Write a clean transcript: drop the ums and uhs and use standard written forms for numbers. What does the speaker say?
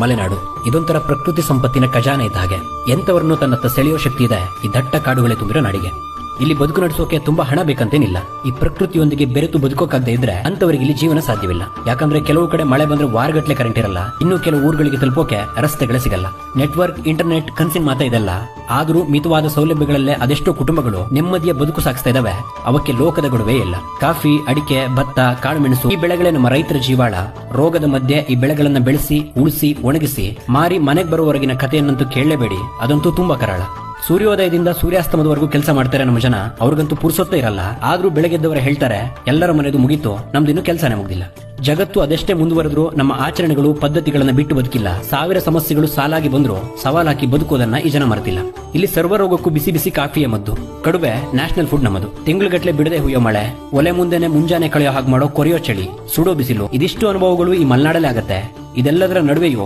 ಮಲೆನಾಡು ಇದೊಂಥರ ಪ್ರಕೃತಿ ಸಂಪತ್ತಿನ ಖಜಾನೆ ಇದ್ದ ಹಾಗೆ. ಎಂತವರನ್ನು ತನ್ನತ್ತ ಸೆಳೆಯೋ ಶಕ್ತಿ ಇದೆ ಈ ದಟ್ಟ ಕಾಡುಗಳೇ ತುಂಬಿರೋ ನಾಡಿಗೆ. ಇಲ್ಲಿ ಬದುಕು ನಡೆಸೋಕೆ ತುಂಬಾ ಹಣ ಬೇಕಂತೇನಿಲ್ಲ. ಈ ಪ್ರಕೃತಿಯೊಂದಿಗೆ ಬೆರೆತು ಬದುಕೋಕಾಗದೇ ಇದ್ರೆ ಅಂತವರಿಗೆ ಇಲ್ಲಿ ಜೀವನ ಸಾಧ್ಯವಿಲ್ಲ. ಯಾಕಂದ್ರೆ ಕೆಲವು ಕಡೆ ಮಳೆ ಬಂದ್ರೆ ವಾರಗಟ್ಲೆ ಕರೆಂಟ್ ಇರಲ್ಲ. ಇನ್ನು ಕೆಲವು ಊರುಗಳಿಗೆ ತಲುಪೋಕೆ ರಸ್ತೆಗಳೇ ಸಿಗಲ್ಲ. ನೆಟ್ವರ್ಕ್, ಇಂಟರ್ನೆಟ್ ಕನ್ಸಿನ ಮಾತಾ ಇದೆಲ್ಲ. ಆದ್ರೂ ಮಿತವಾದ ಸೌಲಭ್ಯಗಳಲ್ಲೇ ಅದೆಷ್ಟೋ ಕುಟುಂಬಗಳು ನೆಮ್ಮದಿಯ ಬದುಕು ಸಾಗಿಸ್ತಾ ಇದಾವೆ. ಅವಕ್ಕೆ ಲೋಕದ ಗೊಡವೆ ಇಲ್ಲ. ಕಾಫಿ, ಅಡಿಕೆ, ಭತ್ತ, ಕಾಳುಮೆಣಸು ಈ ಬೆಳೆಗಳೇ ನಮ್ಮ ರೈತರ ಜೀವಾಳ. ರೋಗದ ಮಧ್ಯೆ ಈ ಬೆಳೆಗಳನ್ನ ಬೆಳೆಸಿ, ಉಳಿಸಿ, ಒಣಗಿಸಿ ಮಾರಿ ಮನೆಗೆ ಬರುವವರೆಗಿನ ಕಥೆಯನ್ನಂತೂ ಕೇಳಲೇಬೇಡಿ. ಅದಂತೂ ತುಂಬಾ ಕರಾಳ. ಸೂರ್ಯೋದಯದಿಂದ ಸೂರ್ಯಾಸ್ತಮದವರೆಗೂ ಕೆಲಸ ಮಾಡ್ತಾರೆ ನಮ್ಮ ಜನ. ಅವ್ರಿಗಂತೂ ಪುರ್ಸೊತ್ತೇ ಇರಲ್ಲ. ಆದ್ರೂ ಬೆಳಗ್ಗೆದ್ದವರೇ ಹೇಳ್ತಾರೆ, ಎಲ್ಲರ ಮನೆದು ಮುಗೀತು, ನಮ್ದಿನ್ನೂ ಕೆಲಸನೇ ಮುಗ್ದಿಲ್ಲ. ಜಗತ್ತು ಅದೆಷ್ಟೇ ಮುಂದುವರೆದ್ರೂ ನಮ್ಮ ಆಚರಣೆಗಳು, ಪದ್ಧತಿಗಳನ್ನ ಬಿಟ್ಟು ಬದುಕಿಲ್ಲ. 1000 ಸಮಸ್ಯೆಗಳು ಸಾಲಾಗಿ ಬಂದ್ರು ಸವಾಲಾಕಿ ಬದುಕೋದನ್ನ ಈ ಜನ ಮರೆತಿಲ್ಲ. ಇಲ್ಲಿ ಸರ್ವರೋಗಕ್ಕೂ ಬಿಸಿ ಬಿಸಿ ಕಾಫಿಯ ಮದ್ದು. ಕಡುಬೆ ನ್ಯಾಷನಲ್ ಫುಡ್ ನಮ್ಮದು. ತಿಂಗಳುಗಟ್ಲೆ ಬಿಡದೆ ಹುಯ್ಯೋ ಮಳೆ, ಒಲೆ ಮುಂದೆನೆ ಮುಂಜಾನೆ ಕಳೆಯೋ ಹಾಗೆ ಮಾಡೋ ಕೊರೆಯೋ ಚಳಿ, ಸುಡೋ ಬಿಸಿಲು, ಇದಿಷ್ಟು ಅನುಭವಗಳು ಈ ಮಲೆನಾಡಲ್ಲೇ ಆಗತ್ತೆ. ಇದೆಲ್ಲದರ ನಡುವೆಯೂ